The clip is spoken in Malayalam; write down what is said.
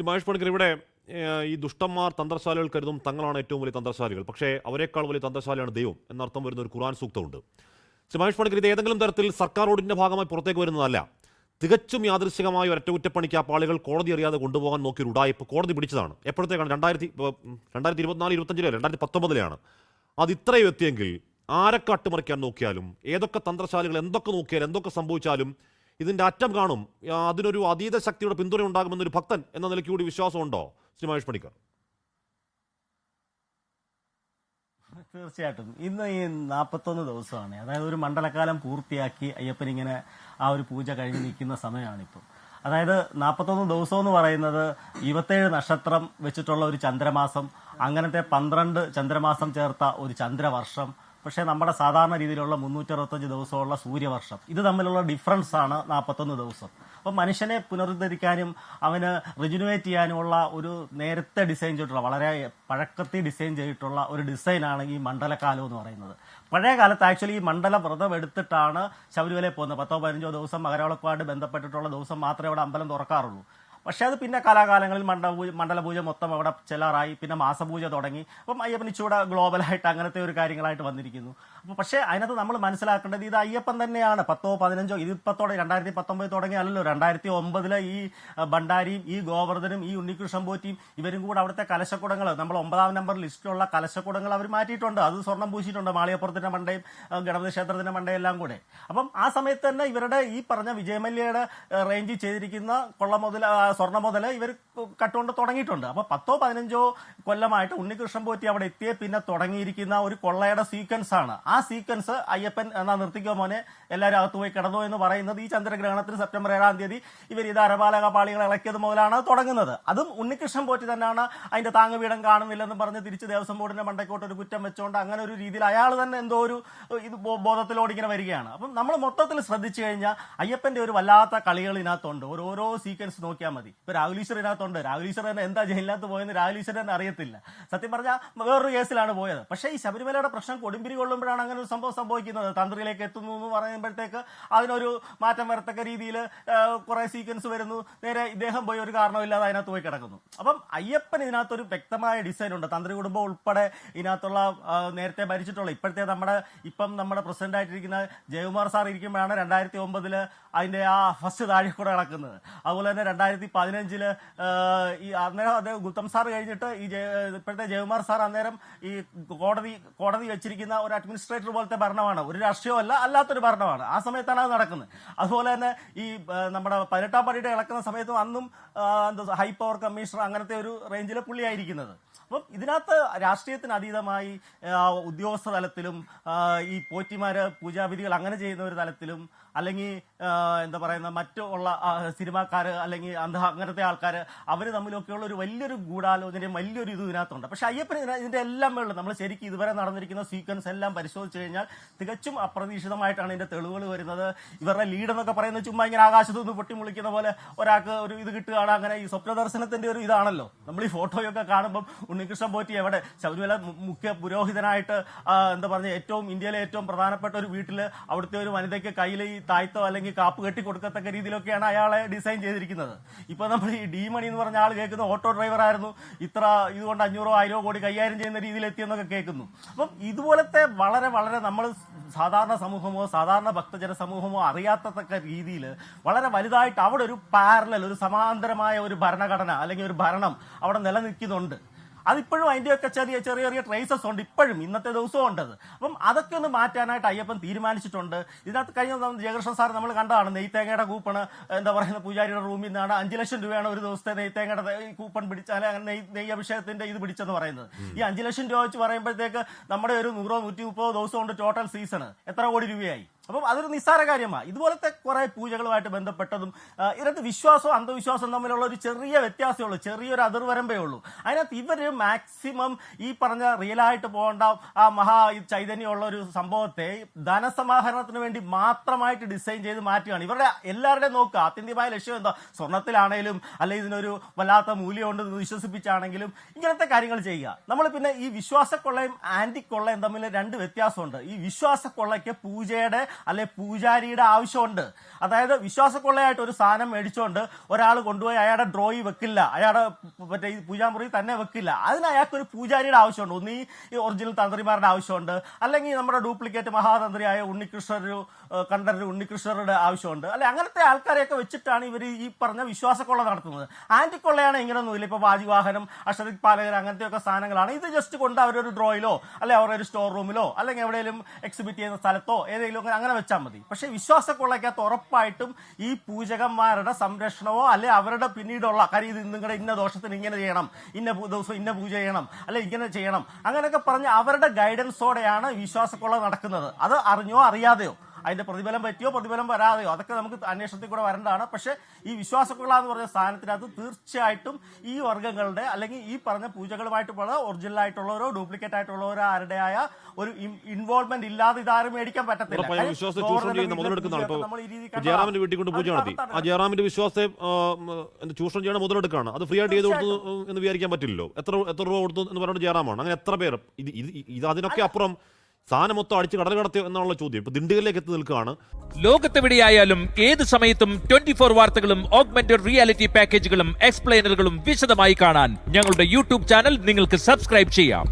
മഹേഷ് പണിക്കർ, ഇവിടെ ഈ ദുഷ്ടന്മാർ തന്ത്രശാലികൾ കരുതും തങ്ങളാണ് ഏറ്റവും വലിയ തന്ത്രശാലികൾ, പക്ഷേ അവരെക്കാൾ വലിയ തന്ത്രശാലിയാണ് ദൈവം എന്നർത്ഥം വരുന്ന ഒരു ഖുർആൻ സൂക്തമുണ്ട്. മഹേഷ് പണിക്കർ, ഇത് ഏതെങ്കിലും തരത്തിൽ സർക്കാർ ഓഡിറ്റിന്റെ ഭാഗമായി പുറത്തേക്ക് വരുന്നതല്ല. തികച്ചും യാദൃശ്ചികമായ ഒരൊറ്റകുറ്റപ്പണിക്ക് ആ പാളികൾ കോടതി അറിയാതെ കൊണ്ടുപോകാൻ നോക്കിയ ഒരു ഉടായിപ്പ് കോടതി പിടിച്ചതാണ്. എപ്പോഴത്തേക്കാണ്? 2024-25 2019 അത് ഇത്രയും എത്തിയെങ്കിൽ ആരൊക്കെ അട്ടിമറിക്കാൻ നോക്കിയാലും, ഏതൊക്കെ തന്ത്രശാലികൾ എന്തൊക്കെ നോക്കിയാലും, എന്തൊക്കെ സംഭവിച്ചാലും ഇതിൻ്റെ അറ്റം കാണും. അതിനൊരു അതീത ശക്തിയുടെ പിന്തുണ ഉണ്ടാകുമെന്നൊരു ഭക്തൻ എന്ന നിലയ്ക്ക് കൂടി വിശ്വാസമുണ്ടോ ശ്രീ മഹേഷ് പണിക്കർ? തീർച്ചയായിട്ടും ഇന്ന് ഈ 41 ദിവസമാണ്, അതായത് ഒരു മണ്ഡലകാലം പൂർത്തിയാക്കി അയ്യപ്പൻ ഇങ്ങനെ ആ ഒരു പൂജ കഴിഞ്ഞ് നിൽക്കുന്ന സമയമാണിപ്പോൾ. അതായത് 41 ദിവസം എന്ന് പറയുന്നത് 27 നക്ഷത്രം വെച്ചിട്ടുള്ള ഒരു ചന്ദ്രമാസം, അങ്ങനത്തെ 12 ചന്ദ്രമാസം ചേർത്ത ഒരു ചന്ദ്രവർഷം, പക്ഷേ നമ്മുടെ സാധാരണ രീതിയിലുള്ള 365 ദിവസമുള്ള സൂര്യവർഷം, ഇത് തമ്മിലുള്ള ഡിഫറൻസ് ആണ് 41 ദിവസം. അപ്പം മനുഷ്യനെ പുനരുദ്ധരിക്കാനും അവന് റിജുനുവേറ്റ് ചെയ്യാനുമുള്ള ഒരു നേരത്തെ ഡിസൈൻ ചെയ്തിട്ടുള്ള, വളരെ പഴക്കത്തിൽ ഡിസൈൻ ചെയ്തിട്ടുള്ള ഒരു ഡിസൈനാണ് ഈ മണ്ഡലകാലം എന്ന് പറയുന്നത്. പഴയ കാലത്ത് ആക്ച്വലി ഈ മണ്ഡല വ്രതം എടുത്തിട്ടാണ് ശബരിമലയിൽ പോകുന്നത്. 10-15 ദിവസം മകരവിളക്കുമായിട്ട് ബന്ധപ്പെട്ടിട്ടുള്ള ദിവസം മാത്രമേ അവിടെ അമ്പലം തുറക്കാറുള്ളൂ. പക്ഷെ അത് പിന്നെ കാലാകാലങ്ങളിൽ മണ്ഡലപൂജ മൊത്തം അവിടെ ചെല്ലാറായി, പിന്നെ മാസപൂജ തുടങ്ങി. അപ്പം അയ്യപ്പൻ ഇച്ചൂടെ ഗ്ലോബലായിട്ട് അങ്ങനത്തെ ഒരു കാര്യങ്ങളായിട്ട് വന്നിരിക്കുന്നു. അപ്പോൾ പക്ഷേ അതിനകത്ത് നമ്മൾ മനസ്സിലാക്കേണ്ടത് ഇത് അയ്യപ്പൻ തന്നെയാണ്. 10-15 ഇതിപ്പത്തോടെ 2019 തുടങ്ങിയല്ലോ, 2009 ഈ ഭണ്ഡാരിയും ഈ ഗോവർദ്ധനും ഈ ഉണ്ണികൃഷ്ണൻ പോറ്റിയും ഇവരും കൂടെ അവിടുത്തെ കലശക്കുടങ്ങൾ, നമ്മൾ 9ാം നമ്പർ ലിസ്റ്റിലുള്ള കലശക്കുടങ്ങൾ അവർ മാറ്റിയിട്ടുണ്ട്. അത് സ്വർണം പൂശിയിട്ടുണ്ട്, മാളികപ്പുറത്തിന്റെ മണ്ടയും ഗണപതി ക്ഷേത്രത്തിന്റെ മണ്ടയും എല്ലാം കൂടെ. അപ്പം ആ സമയത്ത് തന്നെ ഇവരുടെ ഈ പറഞ്ഞ വിജയമല്യയുടെ റേഞ്ചിൽ ചെയ്തിരിക്കുന്ന കൊള്ള മുതൽ സ്വർണ്ണ മുതൽ ഇവർ കട്ടുകൊണ്ട് തുടങ്ങിയിട്ടുണ്ട്. അപ്പൊ 10-15 കൊല്ലമായിട്ട് ഉണ്ണികൃഷ്ണൻ പോറ്റി അവിടെ എത്തിയ പിന്നെ തുടങ്ങിയിരിക്കുന്ന ഒരു കൊള്ളയുടെ സീക്വൻസ് ആണ്. ആ സീക്വൻസ് അയ്യപ്പൻ എന്നാ നിർത്തിക്കോ മോനെ എല്ലാവരും അകത്ത് പോയി കിടന്നോ എന്ന് പറയുന്നത് ഈ ചന്ദ്രഗ്രഹണത്തിന് സെപ്റ്റംബർ 7-ാം തീയതി ഇവർ ഇത് അരപാലക പാളികൾ ഇളക്കിയത് മുതലാണ് തുടങ്ങുന്നത്. അതും ഉണ്ണികൃഷ്ണൻ പോറ്റി തന്നെയാണ് അതിന്റെ താങ്ങുപീഠം കാണുന്നില്ലെന്ന് പറഞ്ഞ് തിരിച്ച് ദേവസ്വം ബോർഡിന്റെ മണ്ടയ്ക്കോട്ട് ഒരു കുറ്റം വെച്ചുകൊണ്ട് അങ്ങനെ ഒരു രീതിയിൽ അയാൾ തന്നെ എന്തോ ഒരു ഇത് ബോധത്തിലോട് ഇങ്ങനെ വരികയാണ്. അപ്പം നമ്മൾ മൊത്തത്തിൽ ശ്രദ്ധിച്ചു കഴിഞ്ഞാൽ അയ്യപ്പന്റെ ഒരു വല്ലാത്ത കളികൾ ഇതിനകത്തുണ്ട്. ഓരോ സീക്വൻസ് നോക്കിയാൽ മതി. ഇപ്പൊ രാഹുൽ ഈശ്വർ ഇതിനകത്തുണ്ട്. രാഹുൽ ഈശ്വർ തന്നെ എന്താ ജയിലിനകത്ത് പോയെന്ന് രാഹുൽ ഈശ്വർ തന്നെ അറിയത്തില്ല. സത്യം പറഞ്ഞാൽ വേറൊരു കേസിലാണ് പോയത്. പക്ഷേ ഈ ശബരിമലയുടെ പ്രശ്നം കൊടുമ്പിരി കൊള്ളുമ്പോഴാണ് അങ്ങനെ ഒരു സംഭവം സംഭവിക്കുന്നത്. തന്ത്രിയിലേക്ക് എത്തുന്നു എന്ന് പറയുമ്പോഴത്തേക്ക് അതിനൊരു മാറ്റം വരത്തക്ക രീതിയിൽ കുറെ സീക്വൻസ് വരുന്നു. നേരെ ഇദ്ദേഹം പോയി ഒരു കാരണമില്ലാതെ അതിനകത്ത് പോയി കിടക്കുന്നു. അപ്പം അയ്യപ്പൻ ഇതിനകത്തൊരു വ്യക്തമായ ഡിസൈൻ ഉണ്ട്. തന്ത്രി കുടുംബം ഉൾപ്പെടെ ഇതിനകത്തുള്ള നേരത്തെ ഭരിച്ചിട്ടുള്ള ഇപ്പോഴത്തെ നമ്മുടെ പ്രസിഡന്റ് ആയിട്ടിരിക്കുന്ന ജയകുമാർ സാർ ഇരിക്കുമ്പോഴാണ് 2009 അതിന്റെ ആ ഫസ്റ്റ് താഴെ കൂടെ കിടക്കുന്നത്. അതുപോലെ തന്നെ 2015 ഈ അന്നേരം അദ്ദേഹം ഗുത്തം സാർ കഴിഞ്ഞിട്ട് ഈ ഇപ്പോഴത്തെ ജയകുമാർ സാർ അന്നേരം ഈ കോടതി വെച്ചിരിക്കുന്ന ഒരു അഡ്മിനിസ്ട്രേറ്റർ പോലത്തെ ഭരണമാണ്, ഒരു രാഷ്ട്രീയമല്ല, അല്ലാത്തൊരു ഭരണമാണ്. ആ സമയത്താണ് അത് നടക്കുന്നത്. അതുപോലെ തന്നെ ഈ നമ്മുടെ 18ാം പടിയുടെ ഇളക്കുന്ന സമയത്തും അന്നും ഹൈ പവർ കമ്മീഷണർ അങ്ങനത്തെ ഒരു റേഞ്ചിൽ പുള്ളിയായിരിക്കുന്നത്. അപ്പം ഇതിനകത്ത് രാഷ്ട്രീയത്തിന് അതീതമായി ഉദ്യോഗസ്ഥ തലത്തിലും ഈ പോറ്റിമാര് പൂജാവിധികൾ അങ്ങനെ ചെയ്യുന്ന ഒരു തലത്തിലും, അല്ലെങ്കിൽ എന്താ പറയുന്ന മറ്റുള്ള സിനിമാക്കാര് അല്ലെങ്കിൽ അങ്ങനത്തെ ആൾക്കാർ അവർ തമ്മിലൊക്കെയുള്ള ഒരു വലിയൊരു ഗൂഢാലോചനയും വലിയൊരു ഇത് ഇതിനകത്തുണ്ട്. പക്ഷെ അയ്യപ്പൻ ഇതിന്റെ എല്ലാം വേണം നമ്മൾ ശരിക്കും ഇതുവരെ നടന്നിരിക്കുന്ന സീക്വൻസ് എല്ലാം പരിശോധിച്ചു കഴിഞ്ഞാൽ തികച്ചും അപ്രതീക്ഷിതമായിട്ടാണ് ഇതിന്റെ തെളിവുകൾ വരുന്നത്. ഇവരുടെ ലീഡ് എന്നൊക്കെ പറയുന്നത് ചുമ്മാ ഇങ്ങനെ ആകാശത്ത് നിന്ന് പൊട്ടിമുളിക്കുന്ന പോലെ ഒരാൾക്ക് ഒരു ഇത് കിട്ടുകയാണ്. അങ്ങനെ ഈ സ്വപ്ന ദർശനത്തിന്റെ ഒരു ഇതാണല്ലോ. നമ്മൾ ഈ ഫോട്ടോയൊക്കെ കാണുമ്പോൾ ഉണ്ണികൃഷ്ണൻ പോറ്റി എവിടെ ശബരിമല മുഖ്യ പുരോഹിതനായിട്ട് എന്താ പറഞ്ഞ ഇന്ത്യയിലെ ഏറ്റവും പ്രധാനപ്പെട്ട ഒരു വീട്ടില് അവിടുത്തെ ഒരു വനിതയ്ക്ക് കയ്യിൽ ഈ തായ്ത്തോ അല്ലെങ്കിൽ കാപ്പ് കെട്ടി കൊടുക്കത്തക്ക രീതിയിലൊക്കെയാണ് അയാളെ ഡിസൈൻ ചെയ്തിരിക്കുന്നത്. ഇപ്പൊ നമ്മൾ ഈ ഡി മണി എന്ന് പറഞ്ഞ ആൾ കേൾക്കുന്ന ഓട്ടോ ഡ്രൈവർ ആയിരുന്നു, ഇത്ര ഇതുകൊണ്ട് 500-1000 കോടി കൈകാര്യം ചെയ്യുന്ന രീതിയിൽ എത്തിയെന്നൊക്കെ കേൾക്കുന്നു. അപ്പം ഇതുപോലത്തെ വളരെ വളരെ നമ്മൾ സാധാരണ സമൂഹമോ സാധാരണ ഭക്തജന സമൂഹമോ അറിയാത്തക്ക രീതിയിൽ വളരെ വലുതായിട്ട് അവിടെ ഒരു പാരലൽ, ഒരു സമാന്തരമായ ഒരു ഭരണഘടന അല്ലെങ്കിൽ ഒരു ഭരണം അവിടെ നിലനിൽക്കുന്നുണ്ട്. അതിപ്പോഴും അതിന്റെയൊക്കെ ചെറിയ ട്രേസസ് ഉണ്ട്, ഇപ്പോഴും ഇന്നത്തെ ദിവസവും ഉണ്ടത്. അപ്പം അതൊക്കെ ഒന്ന് മാറ്റാനായിട്ട് അയ്യപ്പൻ തീരുമാനിച്ചിട്ടുണ്ട്. ഇതിനകത്ത് കഴിഞ്ഞ ജയകൃഷ്ണൻ സാർ നമ്മൾ കണ്ടതാണ്, നെയ്ത്തേങ്ങയുടെ കൂപ്പണ് എന്താ പറയുന്ന പൂജാരിയുടെ റൂമിൽ നിന്നാണ് 5 ലക്ഷം രൂപയാണ് ഒരു ദിവസത്തെ നെയ്ത്തേങ്ങയുടെ കൂപ്പൺ പിടിച്ചാൽ നെയ്യ് അഭിഷേകത്തിന്റെ ഇത് പിടിച്ചെന്ന് പറയുന്നത്. ഈ 5 ലക്ഷം രൂപ വെച്ച് പറയുമ്പോഴത്തേക്ക് നമ്മുടെ ഒരു 100-130 ദിവസം കൊണ്ട് ടോട്ടൽ സീസൺ എത്ര കോടി രൂപയായി? അപ്പം അതൊരു നിസ്സാര കാര്യമാണ്. ഇതുപോലത്തെ കുറെ പൂജകളുമായിട്ട് ബന്ധപ്പെട്ടതും ഇതിനകത്ത് വിശ്വാസവും അന്ധവിശ്വാസവും തമ്മിലുള്ള ഒരു ചെറിയ വ്യത്യാസമേ ഉള്ളൂ, ചെറിയൊരു അതിർവരമ്പേ ഉള്ളൂ. അതിനകത്ത് ഇവര് മാക്സിമം ഈ പറഞ്ഞ റിയലായിട്ട് പോകേണ്ട ആ ചൈതന്യമുള്ള ഒരു സംഭവത്തെ ധനസമാഹരണത്തിന് വേണ്ടി മാത്രമായിട്ട് ഡിസൈൻ ചെയ്ത് മാറ്റുകയാണ്. ഇവരുടെ എല്ലാവരുടെയും നോക്കുക ആത്യന്തികമായ ലക്ഷ്യം എന്താ? സ്വർണത്തിലാണേലും അല്ലെങ്കിൽ ഇതിനൊരു വല്ലാത്ത മൂല്യമുണ്ട് വിശ്വസിപ്പിച്ചാണെങ്കിലും ഇങ്ങനത്തെ കാര്യങ്ങൾ ചെയ്യുക. നമ്മൾ പിന്നെ ഈ വിശ്വാസക്കൊള്ളയും ആന്റി കൊള്ളയും തമ്മിൽ 2 വ്യത്യാസമുണ്ട്. ഈ വിശ്വാസക്കൊള്ളയ്ക്ക് പൂജയുടെ അല്ലെ പൂജാരിയുടെ ആവശ്യമുണ്ട്. അതായത് വിശ്വാസക്കൊള്ളയായിട്ട് ഒരു സാധനം മേടിച്ചുകൊണ്ട് ഒരാൾ കൊണ്ടുപോയി അയാളുടെ ഡ്രോയി വെക്കില്ല, അയാളുടെ മറ്റേ ഈ പൂജാമുറി തന്നെ വെക്കില്ല. അതിന് അയാൾക്കൊരു പൂജാരിയുടെ ആവശ്യമുണ്ട്. ഒന്നീ ഈ ഒറിജിനൽ തന്ത്രിമാരുടെ ആവശ്യമുണ്ട്, അല്ലെങ്കിൽ നമ്മുടെ ഡ്യൂപ്ലിക്കേറ്റ് മഹാതന്ത്രിയായ കണ്ഠരര് ഉണ്ണികൃഷ്ണരുടെ ആവശ്യമുണ്ട്, അല്ലെ അങ്ങനത്തെ ആൾക്കാരെയൊക്കെ വെച്ചിട്ടാണ് ഇവർ ഈ പറഞ്ഞ വിശ്വാസക്കൊള്ള നടത്തുന്നത്. ആന്റിക്കൊള്ളയാണ് ഇങ്ങനൊന്നുമില്ല. ഇപ്പൊ വാജിവാഹനം, അഷ്ടദിക് പാലകർ അങ്ങനത്തെയൊക്കെ സാധനങ്ങളാണ്. ഇത് ജസ്റ്റ് കൊണ്ട് അവരൊരു ഡ്രോയിലോ അല്ലെ അവരുടെ ഒരു സ്റ്റോർ റൂമിലോ അല്ലെങ്കിൽ എവിടെയെങ്കിലും എക്സിബിറ്റ് ചെയ്യുന്ന സ്ഥലത്തോ ഏതെങ്കിലും അങ്ങനെ വെച്ചാൽ മതി. പക്ഷെ വിശ്വാസക്കൊള്ളയ്ക്കകത്ത് ഉറപ്പായിട്ടും ഈ പൂജകന്മാരുടെ സംരക്ഷണമോ അല്ലെ അവരുടെ പിന്നീടുള്ള കാര്യം, ഇത് നിങ്ങളുടെ ഇന്ന ദോഷത്തിന് ഇങ്ങനെ ചെയ്യണം, ഇന്ന ദിവസം ഇന്ന പൂജ ചെയ്യണം, അല്ലെ ഇങ്ങനെ ചെയ്യണം, അങ്ങനെയൊക്കെ പറഞ്ഞ് അവരുടെ ഗൈഡൻസോടെയാണ് വിശ്വാസക്കൊള്ള നടക്കുന്നത്. അത് അറിഞ്ഞോ അറിയാതെയോ, അതിന്റെ പ്രതിഫലം പറ്റിയോ പ്രതിഫലം വരാതെയോ, അതൊക്കെ നമുക്ക് അന്വേഷണത്തിൽ കൂടെ വരേണ്ടതാണ്. പക്ഷെ ഈ വിശ്വാസക്കൊള്ള എന്ന് പറഞ്ഞ സാധനത്തിനകത്ത് തീർച്ചയായിട്ടും ഈ വർഗ്ഗങ്ങളുടെ അല്ലെങ്കിൽ ഈ പറഞ്ഞ പൂജകളുമായിട്ട് ഒറിജിനൽ ആയിട്ടുള്ളവരോ ഡ്യൂപ്ലിക്കേറ്റ് ആയിട്ടുള്ളവരോ ആരുടെയായ ഒരു ഇൻവോൾവ്മെന്റ് ഇല്ലാതെ ഇതാരും മേടിക്കാൻ പറ്റത്തില്ല. ജയറാമിന്റെ വീട്ടിൽ കൊണ്ട് പൂജ നടത്തി, ആ ജയറാമിന്റെ വിശ്വാസത്തെ ചൂഷണം ചെയ്യണ മുതലെടുക്കാണ്. അത് ഫ്രീ ആയിട്ട് ചെയ്ത് കൊടുത്തു എന്ന് വിചാരിക്കാൻ പറ്റില്ലല്ലോ. എത്ര രൂപ കൊടുത്തു എന്ന് പറയുന്നത് ജയറാമാണ്. അങ്ങനെ എത്ര പേർ ഇത് അതിനൊക്കെ അപ്പുറം സാധനം മൊത്തം അടിച്ച് കടൽ കടത്തിയോ എന്നുള്ള ചോദ്യം ഇപ്പൊ ദിണ്ടുകളിലേക്ക് എത്തി നിൽക്കുകയാണ്. ലോകത്തെവിടെയായാലും ഏത് സമയത്തും 24 വാർത്തകളും ഓഗ്മെന്റഡ് റിയാലിറ്റി പാക്കേജുകളും എക്സ്പ്ലെയിനറുകളും വിശദമായി കാണാൻ ഞങ്ങളുടെ യൂട്യൂബ് ചാനൽ നിങ്ങൾക്ക് സബ്സ്ക്രൈബ് ചെയ്യാം.